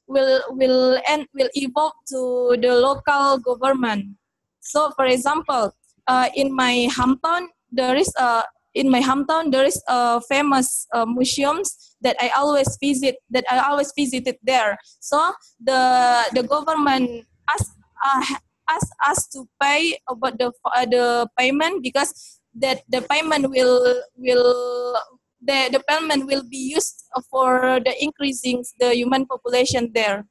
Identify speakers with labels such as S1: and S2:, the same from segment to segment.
S1: will evolve to the local government. So, for example, in my hometown, there is a famous museums that I always visited there. So the government asked us to pay about the payment, because that the payment the payment will be used for the increasing the human population there.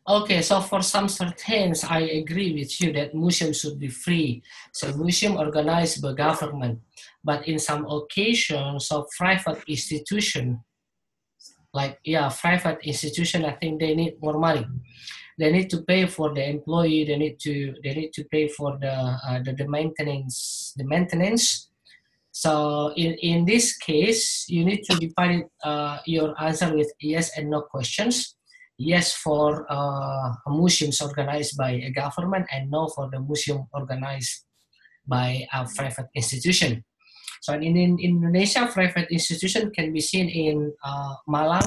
S2: Okay, so for some certain, I agree with you that museums should be free. So museum organized by government, but in some occasions of private institution, private institution, I think they need more money. They need to pay for the employee. They need to pay for the maintenance. The maintenance. So in this case, you need to divide your answer with yes and no questions. Yes for museums organized by a government, and no for the museum organized by a private institution. So in Indonesia, private institution can be seen in Malang,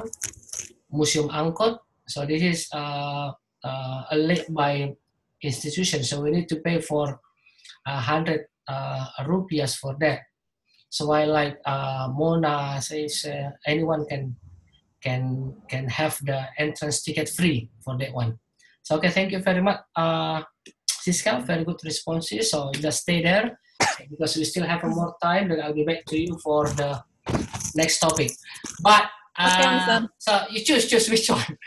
S2: Museum Angkut. So this is led by institution. So we need to pay for 100 rupiahs for that. So while like Mona says, anyone can have the entrance ticket free for that one. So okay, thank you very much, Siska. Very good responses. So just stay there because we still have more time. Then I'll be back to you for the next topic. But so you choose which one.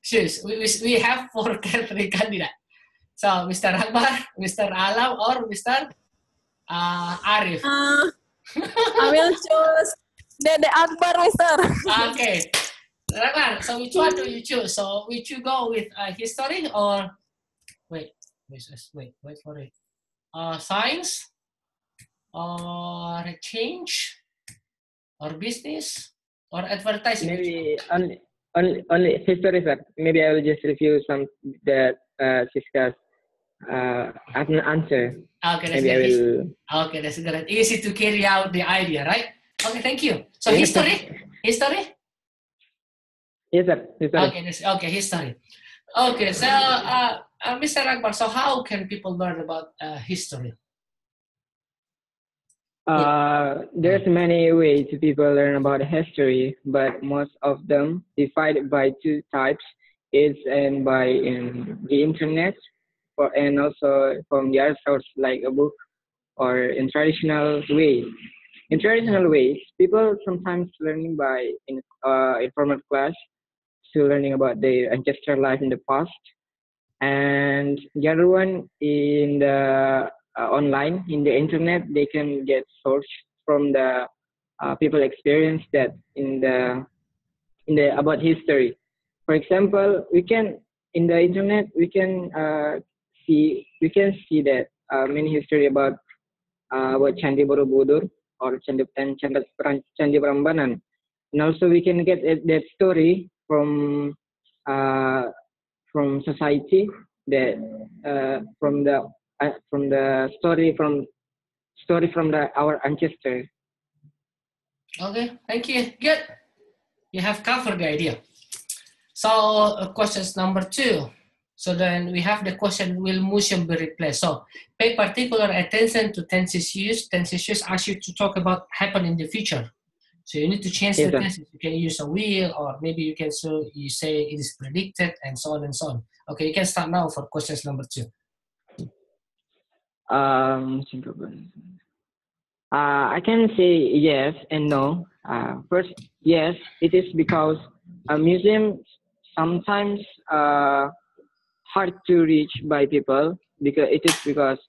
S2: Choose. We have 4 candidates. So Mr. Akbar, Mr. Alam, or Mr. Arif.
S1: I will choose the Akbar, Mister.
S2: Okay. So which one do you choose? So would you go with history or wait for it? Science or change or business or advertising?
S3: Maybe only history, sir. Maybe I will just review some that Siska's answer.
S2: Okay, that's good. Okay, that's good. Easy to carry out the idea, right? Okay, thank you. So
S3: yes,
S2: history.
S3: Yes, sir.
S2: History. Okay, history. Okay, so Mr. Akbar, so how can people learn about history?
S3: There's many ways people learn about history, but most of them divided by 2 types. It's in the internet, and also from the other source like a book, or in traditional ways. In traditional ways, people sometimes learning by informal class, still learning about their ancestral life in the past, and the other one in the online, in the internet, they can get source from the people experience that in the about history. For example, we can in the internet we can see that many history about Candi Borobudur or Candi Prambanan, and also we can get that story from society, that from the story from our ancestors.
S2: Okay, thank you. Good. You have covered the idea. So questions number 2. So then we have the question, will museum be replaced? So pay particular attention to tenses used. Tenses used ask you to talk about happen in the future. So you need to change the tenses. You can use a will, or maybe you can you say it is predicted, and so on and so on. Okay, you can start now for questions number 2.
S3: I can say yes and no. First, yes, it is because a museum sometimes hard to reach by people, because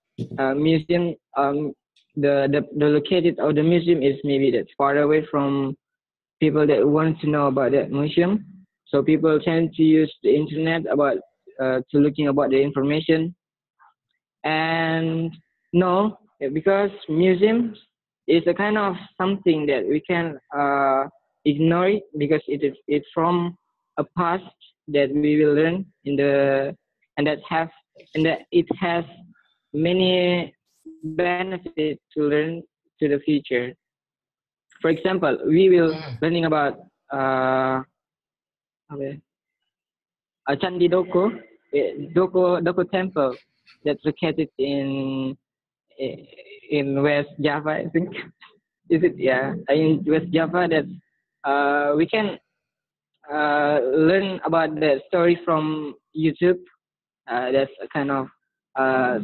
S3: museum the located of the museum is maybe that's far away from people that want to know about that museum. So people tend to use the internet about to looking about the information. And no, because museums is a kind of something that we can ignore it, because it's from a past that we will learn and that it has many benefits to learn to the future. For example, we will learning about Candi Doko, Doko Temple that's located in West Java, I think. Is it? Yeah, in West Java. That we can learn about the story from YouTube. That's a kind of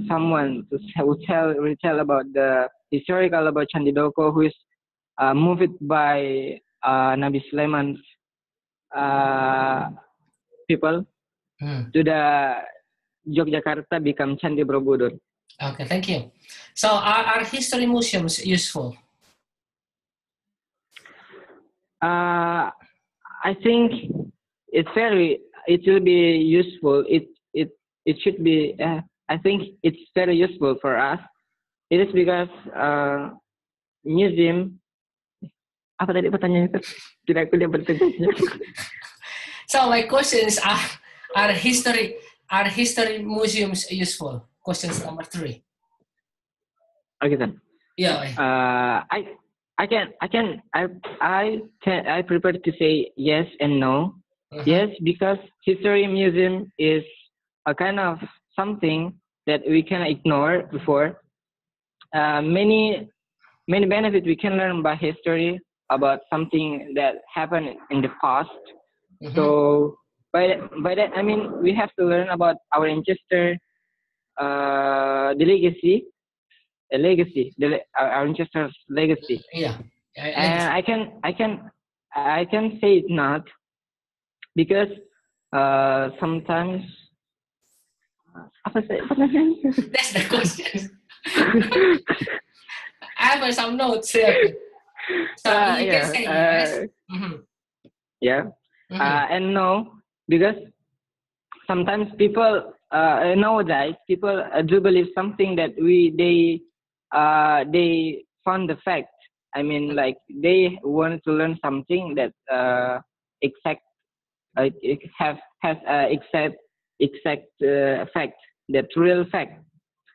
S3: someone who tell about the historical about Candi Doko, who is moved by Nabi Sulaiman's people to the Yogyakarta become Candi Borobudur.
S2: Okay, thank you. So are history museums useful?
S3: I think it will be useful. It should be. I think it's very useful for us. It is because museum. Apa tadi pertanyaannya? Tidak aku lihat pertanyaannya.
S2: So my questions are history museums useful? Questions number 3.
S3: Okay then.
S2: Yeah.
S3: I prefer to say yes and no. Yes, because history museum is a kind of something that we can ignore before. Many benefits we can learn by history about something that happened in the past. So by that I mean we have to learn about our ancestor, the legacy, our ancestors' legacy.
S2: Yeah.
S3: And I can say it not because sometimes.
S2: That's the question. I have some notes here. So you can say yes.
S3: Yeah. And no, because sometimes people nowadays people do believe something that they found the fact. I mean, like they want to learn something that exact it has exact fact, that real fact.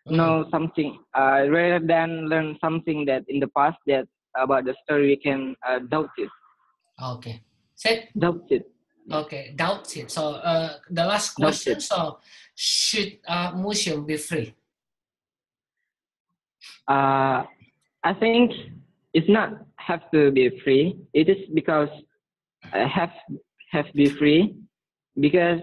S3: Know something rather than learn something that in the past that about the story we can doubt it.
S2: Okay. Said
S3: doubt it.
S2: Okay, doubt it. So the last question. So should museum be free?
S3: I think it's not have to be free. It is because have to be free because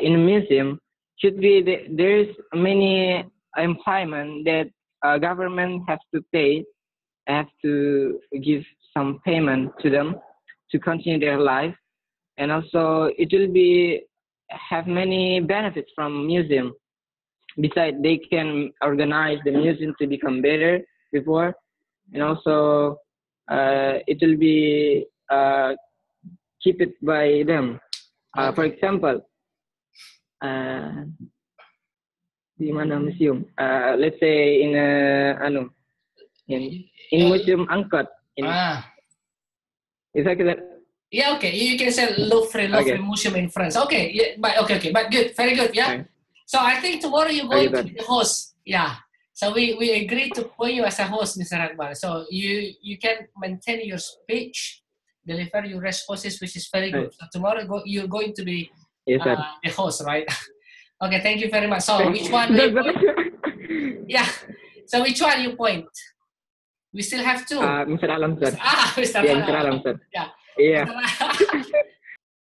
S3: in a museum should be there is many employment that government has to pay, have to give some payment to them to continue their life, and also it will be have many benefits from museum. Besides, they can organize the museum to become better before, and also it will be keep it by them. For example, di mana museum? Let's say in in museum angkot. Is that correct?
S2: Yeah, okay. You can say Louvre Museum in France. Okay, yeah, but good, very good. Yeah. Okay. So I think tomorrow you're going to be the host. Yeah. So we agreed to put you as a host, Mr. Akbar. So you can maintain your speech, deliver your responses, which is very good. So tomorrow you're going to be the host, right? Okay, thank you very much. So which one do you point? Yeah. So which one you point? We still have 2.
S3: Mr. Alam, sir.
S2: Mr.
S3: Yeah,
S2: Alam.
S3: Mr. Alam, sir.
S2: Yeah.
S3: Yeah.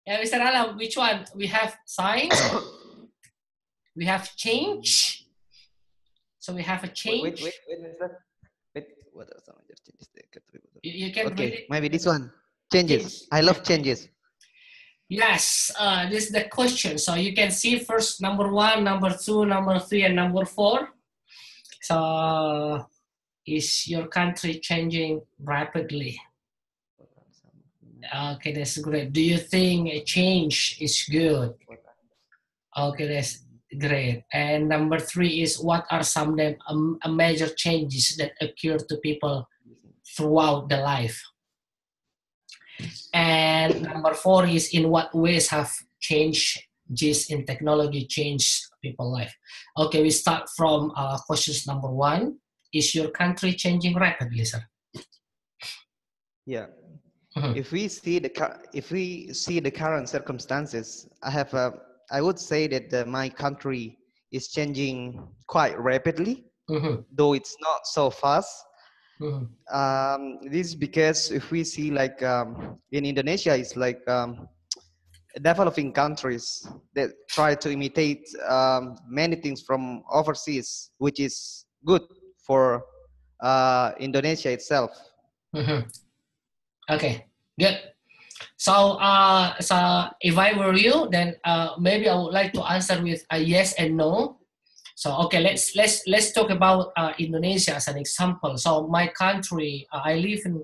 S2: Yeah, Mr. Alam, which one? We have science. We have change. So we have a change.
S4: Wait, Mr. Wait, what are some other changes?
S2: You can read it.
S4: Maybe this one. Changes. I love changes.
S2: Yes, this is the question. So you can see first number 1, number 2, number 3, and number 4. So is your country changing rapidly? Okay, that's great. Do you think a change is good? Okay, that's great. And number 3 is what are some major changes that occur to people throughout the life? And number 4 is in what ways have changes in technology changed people's life? Okay, we start from questions number 1. Is your country changing rapidly, sir?
S4: Yeah. If we see the current circumstances, I I would say that my country is changing quite rapidly,
S2: Mm-hmm.
S4: though it's not so fast.
S2: Mm-hmm.
S4: This is because if we see like in Indonesia, it's like developing countries that try to imitate many things from overseas, which is good for Indonesia itself.
S2: Mm-hmm. Okay, good. So, so if I were you, then maybe I would like to answer with a yes and no. So, okay, let's talk about Indonesia as an example. So, my country, I live in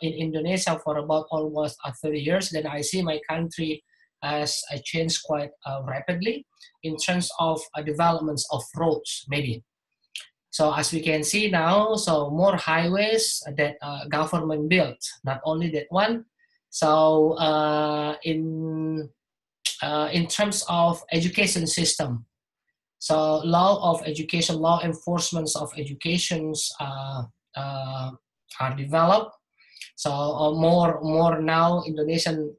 S2: Indonesia for about almost 30 years. Then I see my country has changed quite rapidly in terms of developments of roads, maybe. So as we can see now, so more highways that government built, not only that one. So in terms of education system, so law of education, law enforcements of educations uh, are developed. So more now Indonesian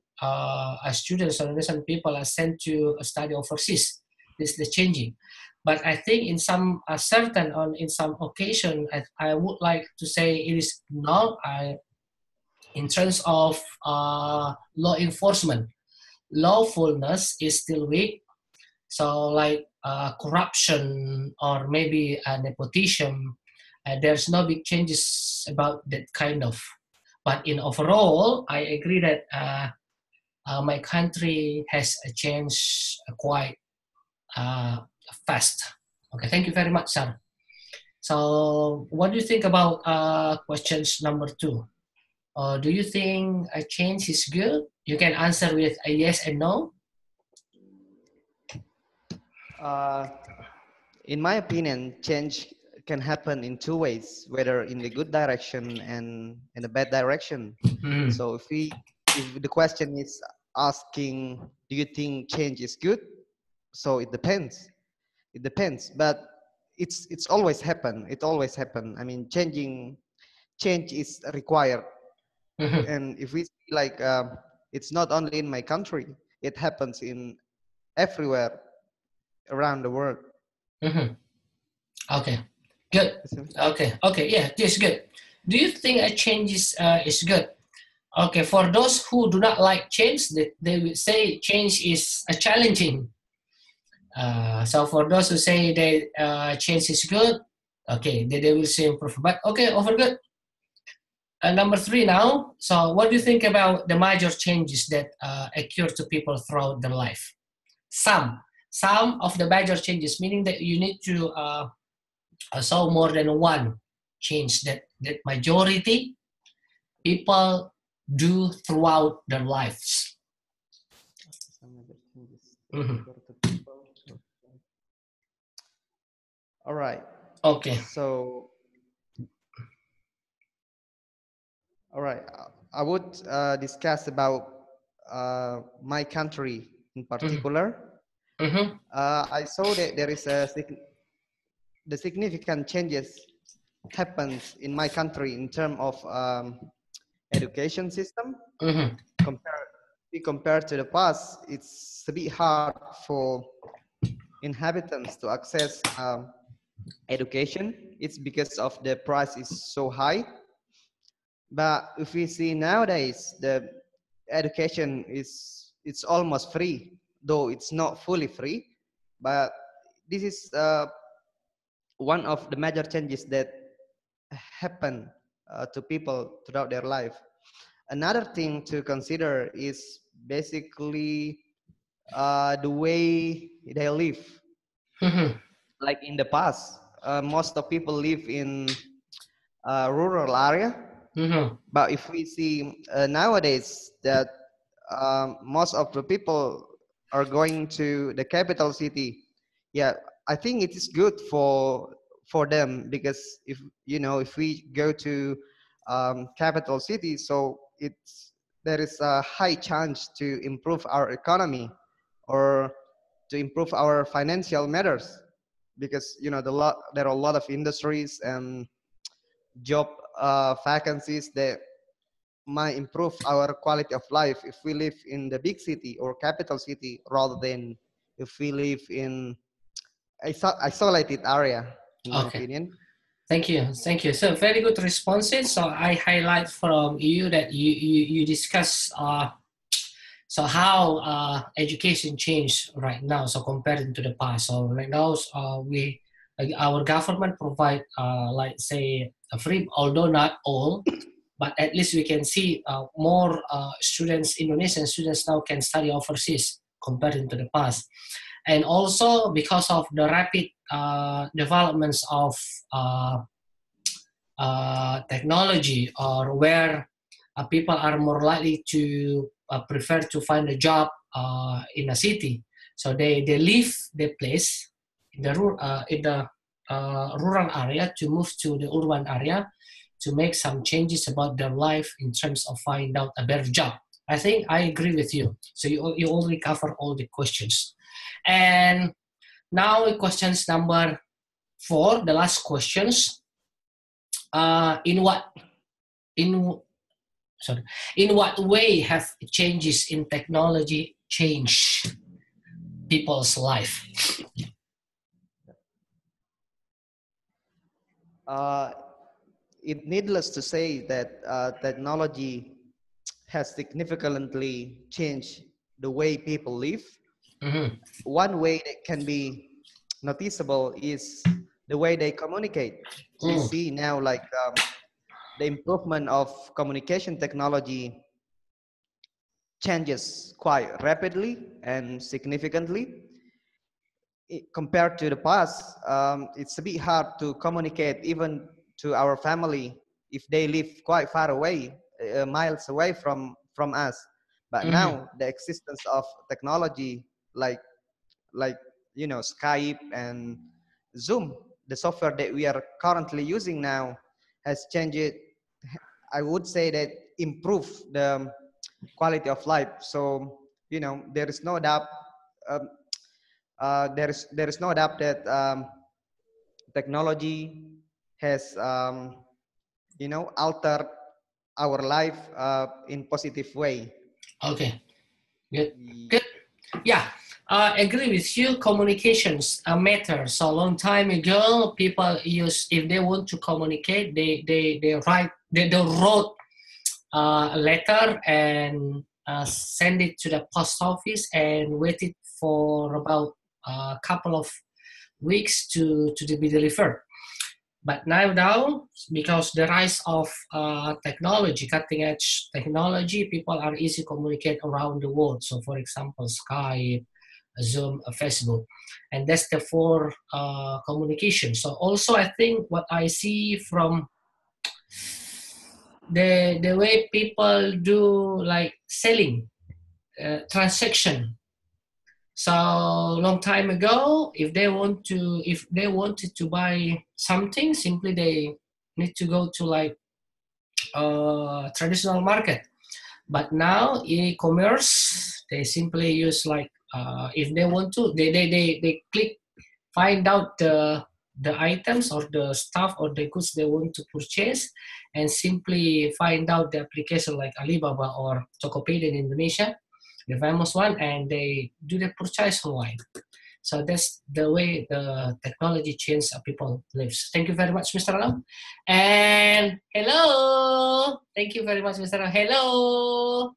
S2: students or Indonesian people are sent to study overseas. This is the changing. But I think in some certain on in some occasion, I would like to say it is not in terms of law enforcement. Lawfulness is still weak. So like corruption or maybe nepotism, there's no big changes about that kind of. But in overall, I agree that my country has changed quite fast. Okay, thank you very much, sir. So, what do you think about questions number 2? Do you think a change is good? You can answer with a yes and no.
S4: Uh, in my opinion, change can happen in two ways, whether in the good direction and in the bad direction.
S2: Hmm.
S4: So if the question is asking, do you think change is good? So it depends. It depends, but it's always happen. It always happen. I mean, change is required,
S2: Hmm.
S4: and if we see like it's not only in my country, it happens in everywhere around the world.
S2: Hmm. Okay, good.
S4: Isn't it?
S2: Okay, yeah, this is good. Do you think a change is good? Okay, for those who do not like change, they will say change is challenging. So for those who say that change is good, okay, they will say improve. But okay, over good. Number 3 now. So what do you think about the major changes that occur to people throughout their life? Some, some of the major changes, meaning that you need to solve more than one change that majority people do throughout their lives. Mhm.
S4: All right.
S2: Okay.
S4: So, all right. I would discuss about my country in
S2: Mhm.
S4: particular.
S2: Mhm.
S4: I saw that there is the significant changes happens in my country in terms of education system.
S2: Mhm.
S4: Compared, compared to the past, it's a bit hard for inhabitants to access education. It's because of the price is so high. But if we see nowadays, the education is it's almost free, though it's not fully free. But this is one of the major changes that happen to people throughout their life. Another thing to consider is basically the way they live.
S2: Mhm.
S4: Like in the past, most of people live in rural area.
S2: Mhm.
S4: But if we see nowadays that most of the people are going to the capital city, yeah, I think it is good for them because if you know if we go to capital city, so it's there is a high chance to improve our economy or to improve our financial matters because you know there are a lot of industries and job vacancies that might improve our quality of life if we live in the big city or capital city rather than if we live in isolated area, in my
S2: Okay.
S4: opinion.
S2: Thank you. Thank you. So very good responses. So I highlight from you that you discuss so how education changed right now, so compared to the past. So right now our government provide like say a free, although not all, but at least we can see more students, Indonesian students now can study overseas compared to the past. And also because of the rapid developments of technology, or where people are more likely to prefer to find a job in a city. So they leave their place in the rural area to move to the urban area to make some changes about their life in terms of finding out a better job. I think I agree with you. So you already covered all the questions. And now questions number 4, the last questions. In what way have changes in technology changed people's life?
S4: It needless to say that technology has significantly changed the way people live.
S2: Mm-hmm.
S4: One way that can be noticeable is the way they communicate. We see now like the improvement of communication technology changes quite rapidly and significantly. Compared to the past, it's a bit hard to communicate even to our family if they live quite far away, miles away from us. But now the existence of technology like Skype and Zoom, the software that we are currently using now, has changed. I would say that improve the quality of life. So there is no doubt. There is no doubt that technology has altered our life in positive way.
S2: Okay, good. Yeah, I agree with you. Communications matter. So a long time ago, people if they want to communicate, they wrote a letter and send it to the post office and waited for about a couple of weeks to be delivered. But now, because the rise of technology, cutting edge technology, people are easy to communicate around the world. So for example, Skype, Zoom, Facebook, and that's the 4 communication. So also I think what I see from the way people do like selling, transaction. So long time ago, if they wanted to buy something, simply they need to go to like traditional market. But now e-commerce, they simply use like if they want to, they click, find out the items or the stuff or the goods they want to purchase, and simply find out the application like Alibaba or Tokopedia in Indonesia, the famous one, and they do the purchase online. So that's the way the technology changes people lives. Thank you very much, Mr. Lam. And hello, thank you very much, Mr. Lam. Hello,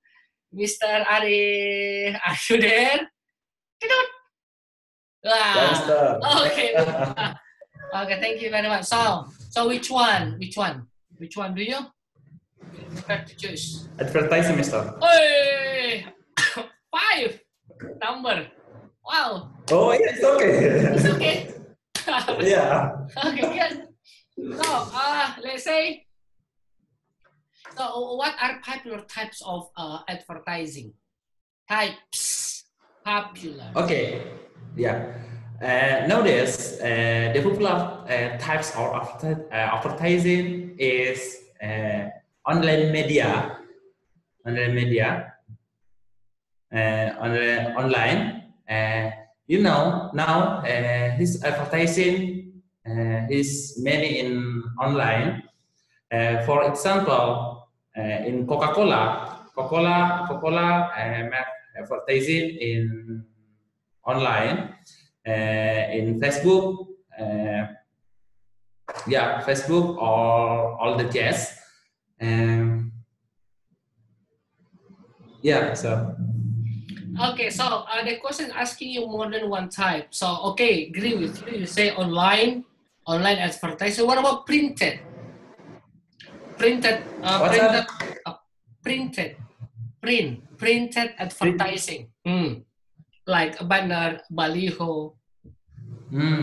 S2: Mr. Ari, are you there? Wow. Okay. Okay, thank you very much. So which one do you prefer to choose?
S5: Advertising, Mister.
S2: Hey, 5 number. Wow.
S5: Oh, yeah, it's okay.
S2: It's okay.
S5: Yeah.
S2: Okay, good. So, let's say, so what are popular types of advertising? Types. Popular.
S5: Okay. Yeah. Nowadays, the popular types of advertising is online media. Online media. Online. Now his advertising is many in online. For example, in Coca-Cola make advertising in online, in Facebook, Facebook or all the jazz. So.
S2: Okay, so the question asking you more than one type. So, okay, agree with you. You say online advertising. What about printed? Printed advertising. Like a banner, baliho.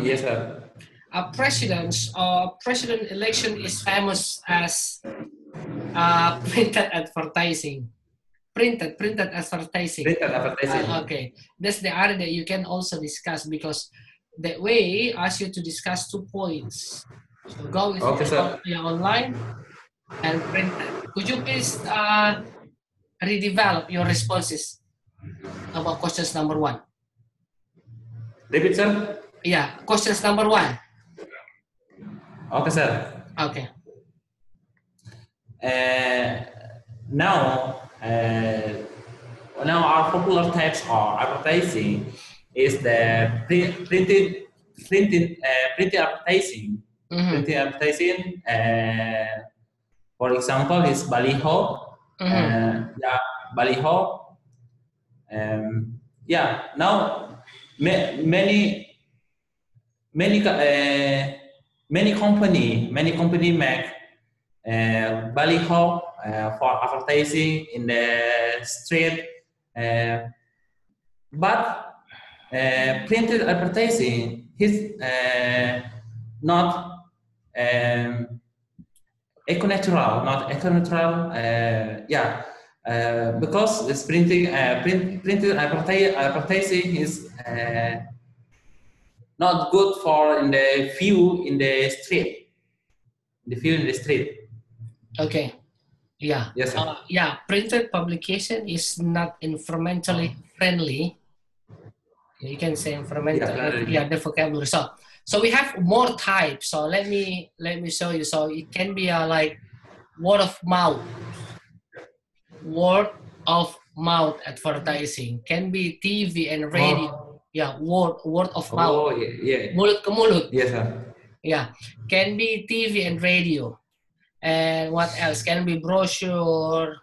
S5: Yes, sir.
S2: President election is famous as printed advertising. Printed advertising.
S5: Printed advertising.
S2: Okay, that's the area that you can also discuss, because that way ask you to discuss 2 points. So go with online and printed. Could you please redevelop your responses about questions number 1?
S5: Repeat, sir.
S2: Yeah, questions number 1.
S5: Okay, sir.
S2: Okay.
S5: Now our popular types of advertising is the printed advertising. Printed advertising. For example, is baliho. Baliho. Now many company make baliho for advertising in the street, but printed advertising is not eco-natural, because this printed advertising is not good for in the view in the street.
S2: Okay. Yeah.
S5: Yes, sir.
S2: Printed publication is not environmentally friendly. You can say environmental. The vocabulary. So we have more types. So let me show you. So it can be like word of mouth. Word of mouth advertising can be TV and radio. Word of mouth. Mulut ke mulut.
S5: Yes, sir.
S2: Can be TV and radio. And what else? Can be brochure.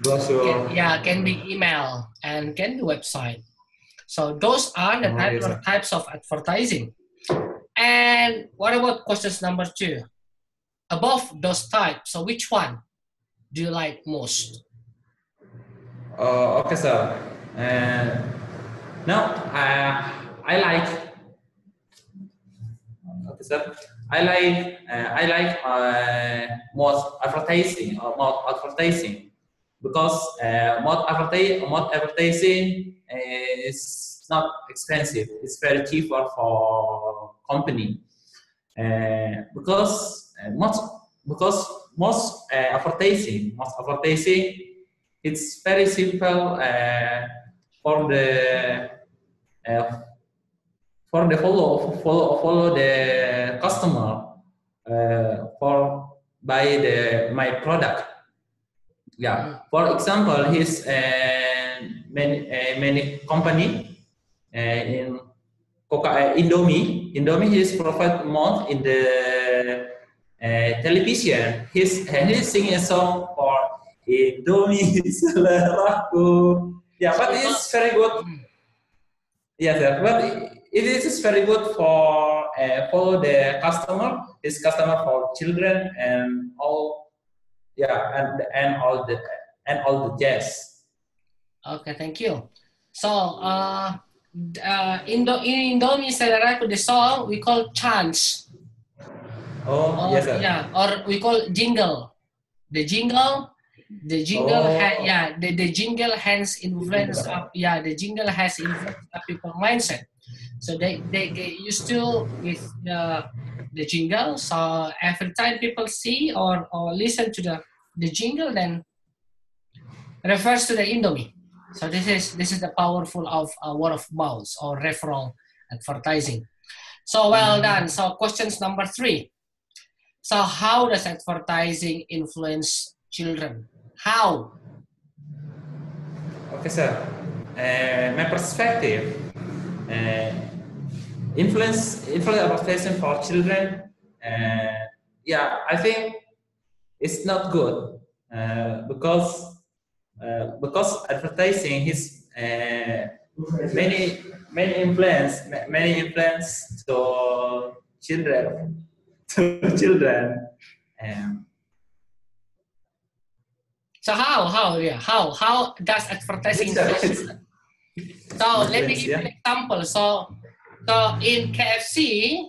S2: Can be email and can be website. So those are the types of advertising. And what about questions number 2? Above those types, so which one do you like most?
S5: Okay, sir. Now I like. Okay, sir. I like most advertising because mod advertising is not expensive. It's very cheaper for company. Because most advertising it's very simple for the follow the customer for buy my product. For example, his many company in Indomie is provide more in the television. He's singing a song for Indomie seleraku. But it's very good. But it is very good for the customer. His customer for children and all. And all the jazz.
S2: Okay, thank you. So in Indomie seleraku, the song we call chants.
S5: Yes, sir.
S2: Or we call jingle. The jingle the jingle has influence up the jingle has influenced people mindset. So they used to with the jingle. So every time people see or listen to the jingle, then refers to the Indomie. So this is the powerful of word of mouth or referral advertising. So well done. So questions number 3. So how does advertising influence children? How?
S5: Okay, sir. My perspective, influence advertising for children. Yeah, I think it's not good because advertising is many influence to children to children. Um,
S2: So how does advertising
S5: Yes, sir.
S2: influence? So let me
S5: Influence,
S2: give you an
S5: yeah.
S2: example. So in KFC,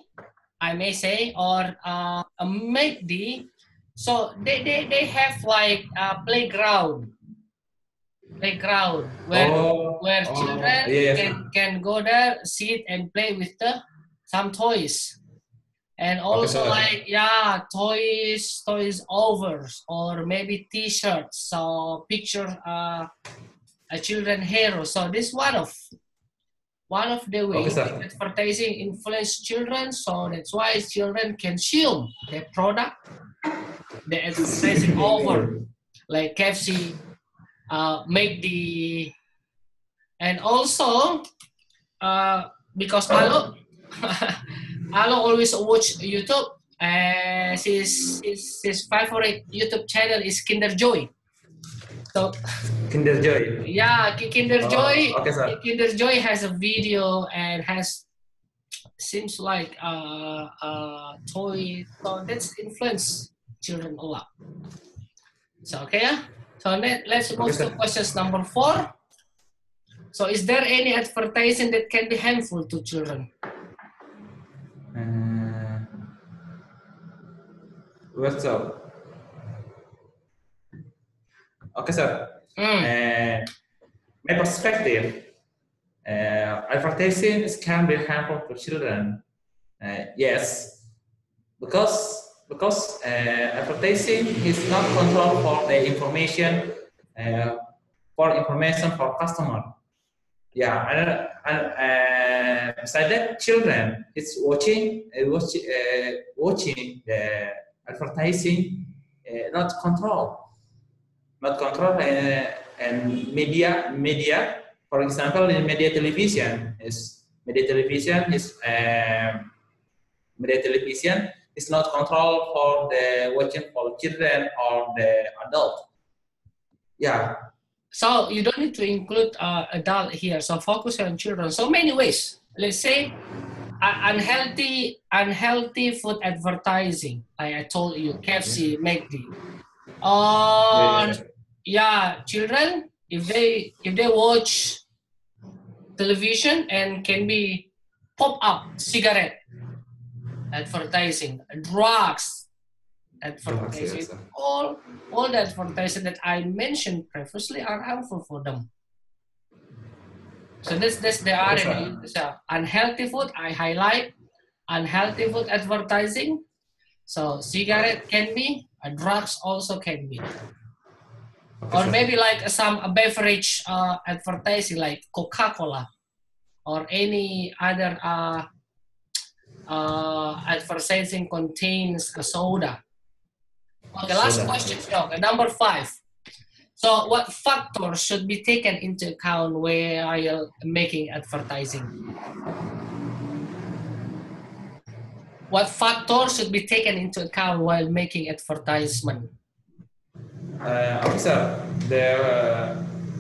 S2: I may say, or a McD, so they have like a playground where children
S5: Yes.
S2: can go there, sit and play with some toys. And
S5: Okay,
S2: also
S5: sir.
S2: like, yeah, toys overs, or maybe t-shirts, so picture a children hero. So this one of the
S5: Okay,
S2: ways
S5: sir.
S2: that advertising influence children. So that's why children consume their product, the advertising over, like KFC, make the, and also because Alo Alo always watch YouTube. His favorite YouTube channel is Kinder Joy. So
S5: Kinder Joy.
S2: yeah, Kinder Joy.
S5: Okay, sir.
S2: Kinder Joy has a video and has seems like toy. So that's influence children a lot. So okay, yeah. So let's move to questions number 4. So is there any advertising that can be harmful to children?
S5: What's up? Okay, sir. My perspective, advertising can be harmful to children. Yes, because advertising is not control for the information for customer. Yeah, and besides that, children is watching the advertising, not control. And media, for example, in media television is not control for the watching for children or the adult. Yeah.
S2: So you don't need to include adult here. So focus on children. So many ways. Let's say unhealthy food advertising. I told you, KFC, McD. Yeah, children, if they watch television and can be pop up cigarette advertising, drugs advertising,
S5: Yes.
S2: all the advertising that I mentioned previously are harmful for them. So that's the area. So unhealthy food, I highlight unhealthy food advertising. So cigarette can be, drugs also can be. Or maybe like some beverage advertising like Coca-Cola or any other advertising contains a soda. Okay, last question, number 5. So what factors should be taken into account while making advertising? What factors should be taken into account while making advertisement?
S5: Okay, sir.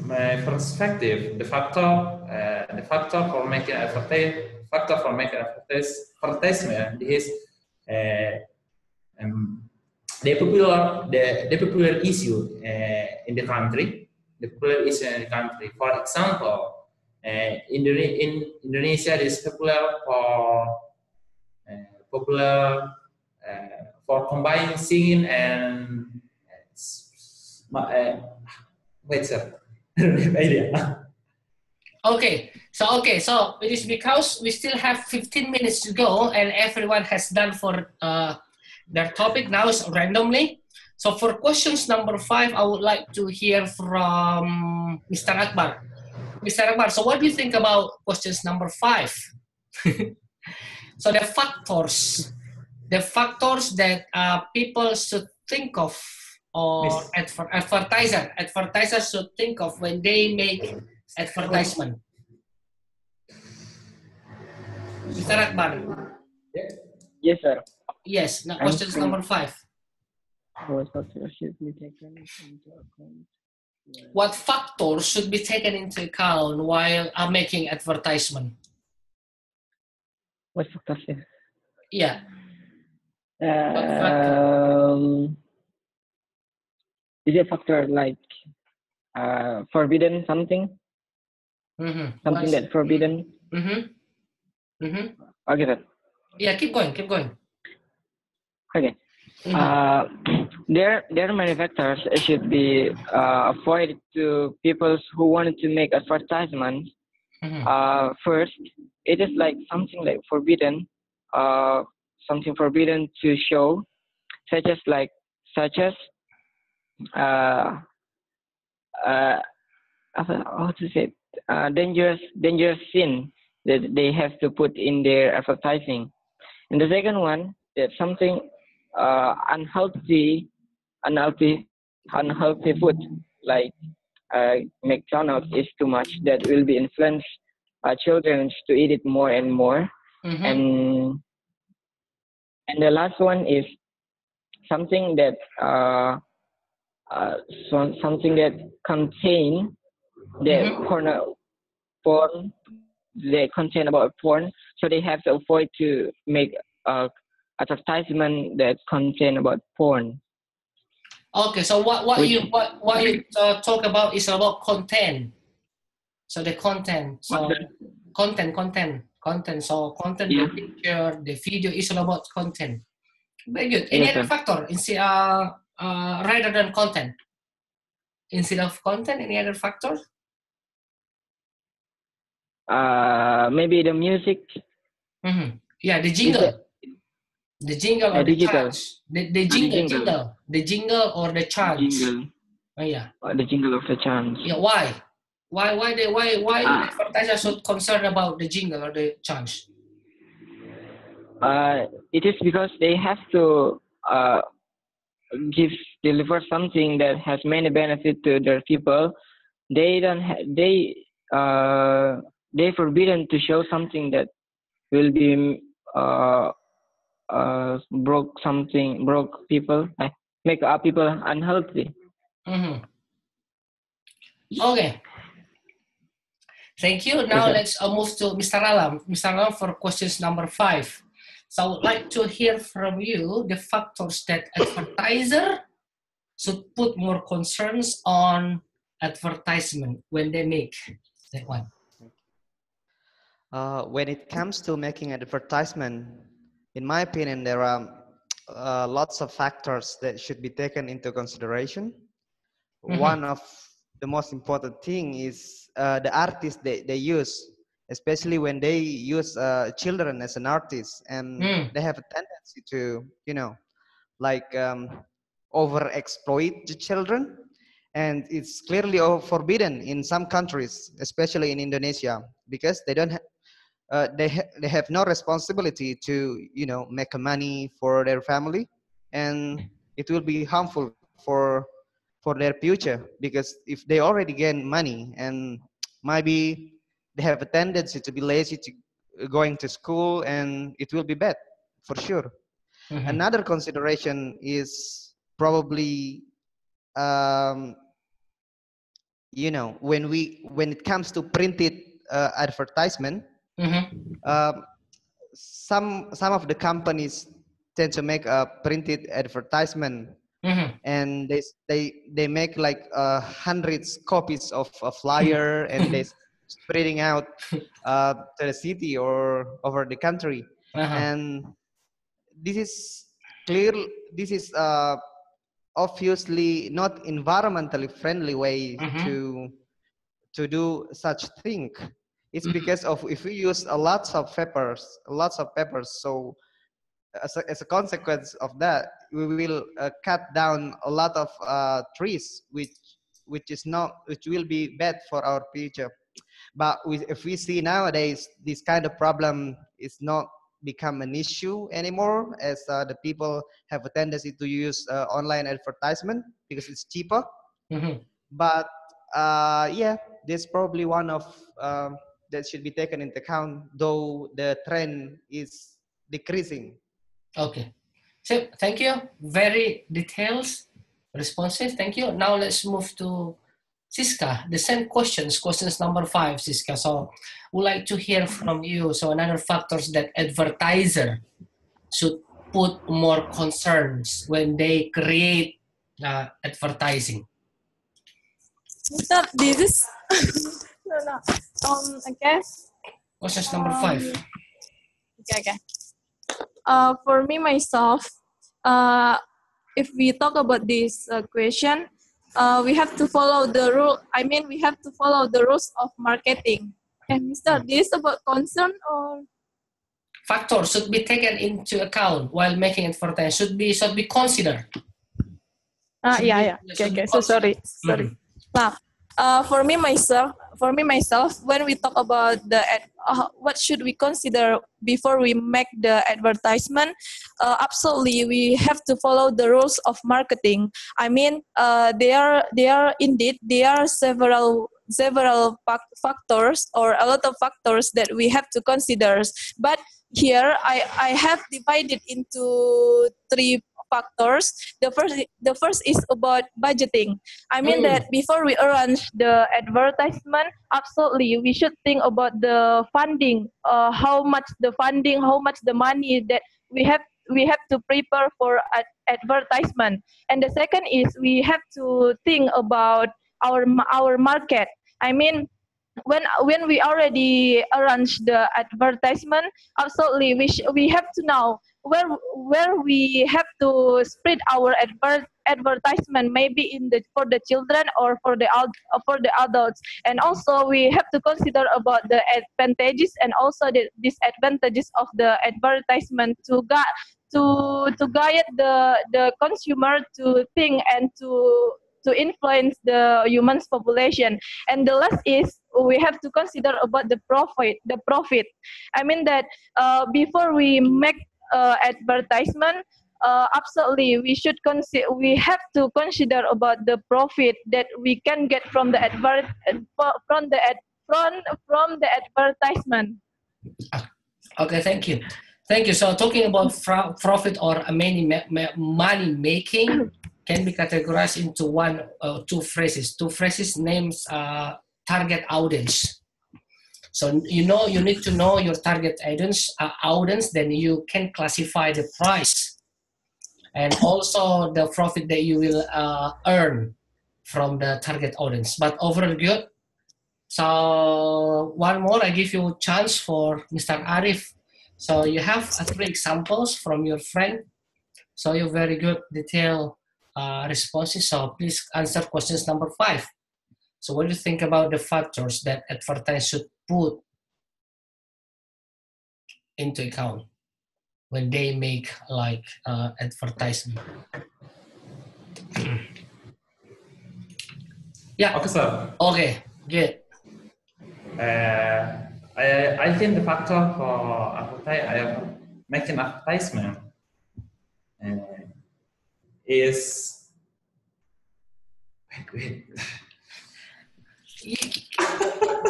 S5: My perspective, the factor for making advertisement is the popular issue in the country. The popular issue in the country. For example, in Indonesia is for combining singing and wait, sir. I don't have idea.
S2: Okay, so it is because we still have 15 minutes to go and everyone has done for their topic now is randomly. So for questions number 5, I would like to hear from Mr. Akbar. Mr. Akbar, so what do you think about questions number 5? So the factors that people should think of or
S5: Miss.
S2: advertiser? Advertisers should think of when they make advertisement. Mr. Akbar.
S3: Yes, sir.
S2: Yes. Now,
S3: I'm
S2: questions
S3: free.
S2: number 5.
S3: What factors should be taken into account?
S2: What factors should be taken into account while making advertisement?
S3: What factors?
S2: Yeah. What factor?
S3: Is it factor like forbidden something? Something that's forbidden? Okay, sir.
S2: Yeah, keep going, keep going.
S3: Okay. There are many factors should be avoided to people who wanted to make advertisements. First, it is like something like forbidden, something forbidden to show, such as how to say it? Dangerous sin that they have to put in their advertising. And the second one, that something unhealthy food like McDonald's is too much that will be influence children to eat it more and more. And the last one is something that something that contain the porn. They contain about porn, so they have to avoid to make advertisement that contain about porn.
S2: Okay, so what you talk about is about content. So the content. So content. So content,
S3: Yeah.
S2: the picture, the video is all about content. Very good. Any
S3: Yes,
S2: other
S3: sir.
S2: factor instead rather than content? Instead of content, any other factor?
S3: Maybe the music.
S2: Yeah, the jingle. The jingle or the
S3: digital.
S2: charge. The jingle or the charge.
S3: Jingle.
S2: Oh, yeah.
S3: The jingle of the chance.
S2: Yeah, why? Why advertisers should concerned about the jingle or the charge?
S3: It is because they have to deliver something that has many benefits to their people. They don't they forbidden to show something that will be broke people, make people unhealthy.
S2: Okay. Thank you. Now let's move to Mr. Alam. Mr. Alam for questions number 5. So I would like to hear from you the factors that advertiser should put more concerns on advertisement when they make that one.
S4: When it comes to making an advertisement, in my opinion, there are lots of factors that should be taken into consideration. One of the most important thing is the artist they use, especially when they use children as an artist, and they have a tendency to, like overexploit the children, and it's clearly forbidden in some countries, especially in Indonesia, because they don't they have no responsibility to make money for their family, and it will be harmful for their future, because if they already gain money and maybe they have a tendency to be lazy to going to school, and it will be bad for sure. Another consideration is probably when it comes to printed advertisement, some of the companies tend to make a printed advertisement, and they make like hundreds copies of a flyer, and they spreading out to the city or over the country. And this is clear, this is obviously not environmentally friendly way to do such thing. It's because of, if we use lots of papers, so as a consequence of that, we will cut down a lot of trees, which will be bad for our future. But if we see nowadays, this kind of problem is not become an issue anymore, as the people have a tendency to use online advertisement because it's cheaper. But yeah, that's probably one of that should be taken into account, though the trend is decreasing.
S2: Okay. So thank you. Very detailed responses. Thank you. Now let's move to Siska. The same questions number 5, Siska. So we'd like to hear from you. So another factors that advertiser should put more concerns when they create advertising.
S1: This is no. Okay.
S2: Questions number 5.
S1: Okay. For me myself, if we talk about this question, we have to follow the rule. I mean, we have to follow the rules of marketing. And Mr. This about concern or
S2: Factors should be taken into account while making advertising. Should be considered.
S1: Yeah. Okay. So sorry. Now, for me myself, when we talk about the what should we consider before we make the advertisement, absolutely we have to follow the rules of marketing. I mean, there are several factors or a lot of factors that we have to consider. But here I have divided into 3 factors. The first is about budgeting. I mean that before we arrange the advertisement, absolutely we should think about the funding, how much the money that we have to prepare for advertisement. And the second is we have to think about our market. I mean, when we already arrange the advertisement, absolutely we have to know where we have to spread our advertisement, maybe for the children or for the adults. And also we have to consider about the advantages and also the disadvantages of the advertisement to guide the consumer to think and to influence the human population. And the last is we have to consider about the profit. I mean that before we make advertisement, absolutely we have to consider about the profit that we can get from the advertisement.
S2: Okay, thank you. So talking about profit or money making can be categorized into 1 or 2 phrases. 2 phrases names target audience. So you need to know your target audience, then you can classify the price and also the profit that you will earn from the target audience. But overall good. So one more, I give you a chance for Mr. Arif. So you have 3 examples from your friend. So you're very good detailed responses. So please answer questions number 5. So what do you think about the factors that advertisers should put into account when they make like advertisement? Yeah.
S5: Okay, sir.
S2: Okay, good.
S5: I think the factor for making advertisement is wait.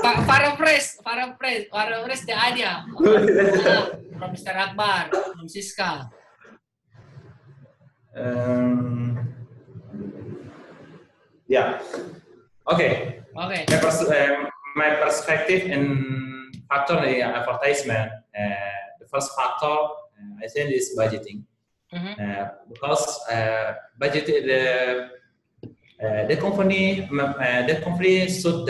S2: Paraphrase the idea from Mr. Akbar, from Siska.
S5: Yeah. Okay. My perspective in factor in advertisement. The first factor I think is budgeting. Because budget the company should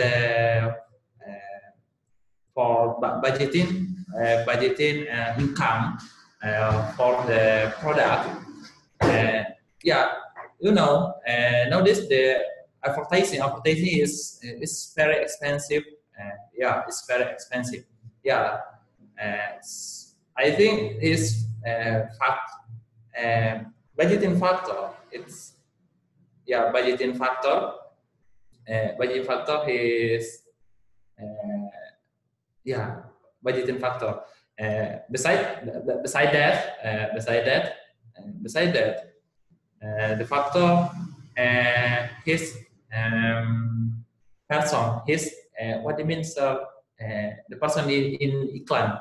S5: for budgeting income for the product. Nowadays the advertising is very expensive. It's very expensive. I think it's budgeting factor. It's budgeting factor. Budgeting factor is budgeting factor. Beside that, the factor his person, his what it means the person in iklan.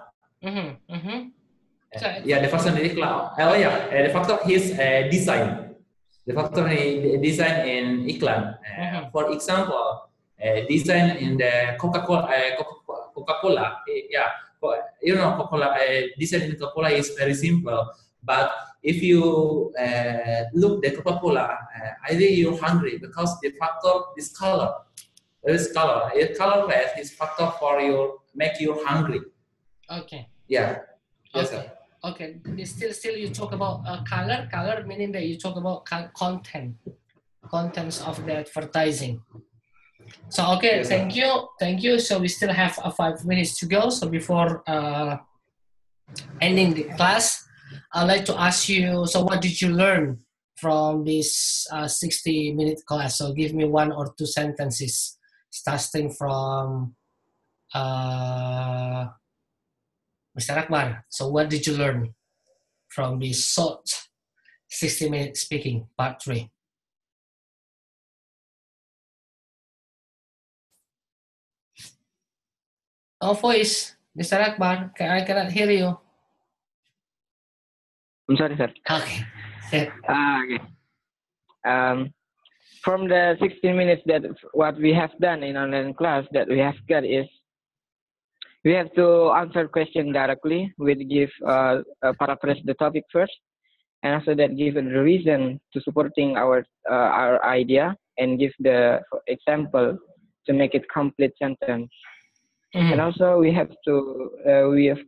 S5: Yeah, the person in iklan. Oh yeah, the factor his design. The factor design in iklan. For example, design in the Coca-Cola. Coca-Cola. Yeah, you know, Coca-Cola. Design in Coca-Cola is very simple, but if you look the Coca-Cola, I think you're hungry because the factor is color. There is color. Colorless is factor for you make you hungry.
S2: Okay.
S5: Yeah. Yes,
S2: Okay.
S5: sir.
S2: Okay. Still, you talk about color. Color meaning that you talk about contents of the advertising. So okay,
S5: Yes,
S2: thank you. So we still have 5 minutes to go. So before ending the class, I'd like to ask you. So what did you learn from this 60-minute class? So give me 1 or 2 sentences, starting from Mr. Akbar. So what did you learn from this short 60-minute speaking part 3? No voice, Mr. Akbar. I cannot hear you.
S3: I'm sorry, sir.
S2: Okay.
S3: Okay. From the 16 minutes that what we have done in online class that we have got is we have to answer question directly. We give paraphrase the topic first, and after that give the reason to supporting our idea and give the example to make it complete sentence. And also we have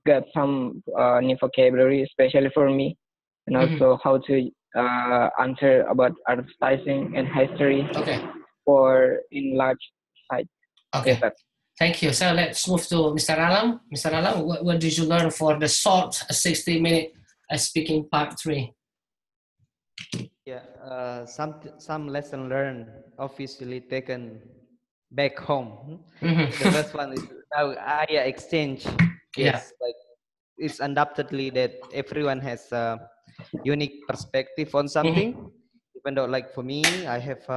S3: got some new vocabulary, especially for me, and also how to answer about advertising and history for in large site.
S2: Okay.
S3: Yes,
S2: Thank you. So let's move to Mr. Alam. Mr. Alam, what did you learn for the short 60-minute speaking part 3?
S4: Yeah, some lesson learned obviously taken back home. The first one is now idea exchange. Yes, like it's undoubtedly that everyone has a unique perspective on something. Even though, like for me, I have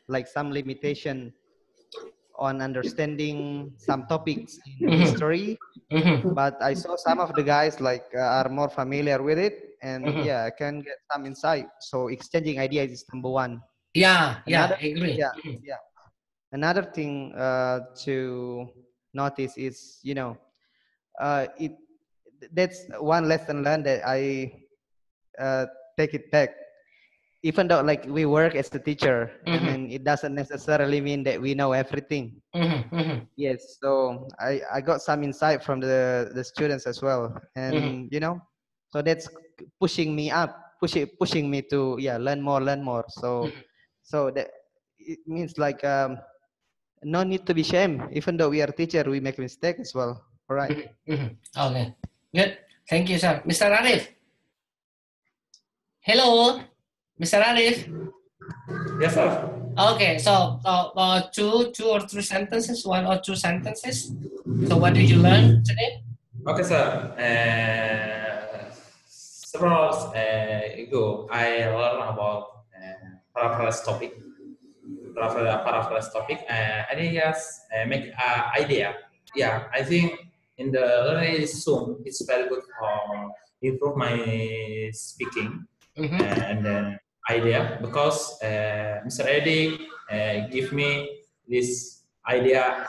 S4: like some limitation on understanding some topics in history, but I saw some of the guys like are more familiar with it, and yeah, I can get some insight. So exchanging ideas is number one.
S2: Yeah,
S4: Another,
S2: I agree.
S4: yeah. Another thing to notice is, you know, that's one lesson learned that I take it back. Even though like we work as a teacher, I mean, it doesn't necessarily mean that we know everything. Yes, so I got some insight from the students as well, and you know, so that's pushing me up, pushing me to learn more. So that it means like no need to be shame. Even though we are teacher, we make mistake as well. All right.
S2: Okay, good. Thank you, sir. Mr. Arif. Hello, Mr. Arif.
S5: Yes, sir.
S2: Okay, so two or three sentences, 1 or 2 sentences. So what did you learn today?
S5: Okay, sir. Several ago, I learned about paraphrase topic. Paraphrase topic. I think yes, make idea. Yeah, I think in the learning Zoom, it's very good for improve my speaking and then idea because Mr. Eddy give me this idea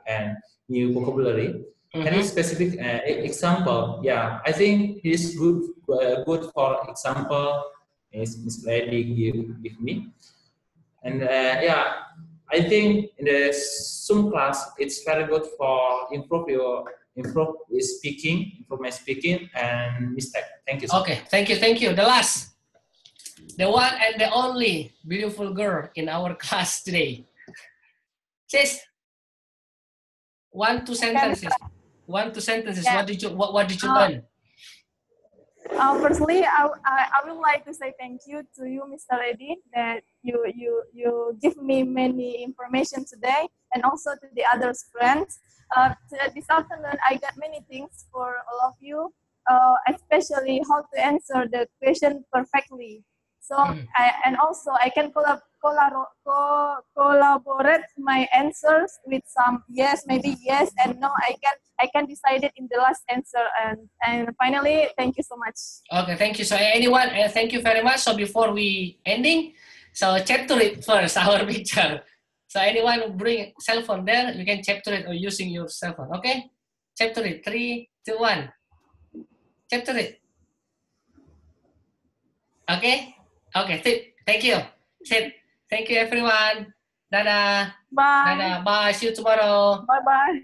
S5: and new vocabulary. Any specific example? Yeah, I think it's good for example. Is Mr. Eddy give me. And yeah, I think in the Zoom class, it's very good for improve my speaking and mistake. Thank you, sir.
S2: Okay, thank you. The last, the one and the only beautiful girl in our class today. Sis, 1, 2 sentences. 1, 2 sentences.
S1: Yeah.
S2: What did you learn?
S1: Firstly, I would like to say thank you to you, Mr. Eddy, that you give me many information today, and also to the other friends. This afternoon, I got many things for all of you, especially how to answer the question perfectly. So I can collaborate my answers with some yes, maybe yes and no. I can decide it in the last answer. And finally, thank you so much.
S2: Okay, thank you. So anyone, thank you very much. So before we ending, so chapter it first, our picture. So anyone who bring cell phone there, you can chapter it or using your cell phone. Okay, chapter it. 3, 2, 1. Chapter it. Okay. Okay. Thank you. Thank you everyone. Dadah.
S1: Bye.
S2: Dadah. Bye. See you tomorrow.
S1: Bye bye.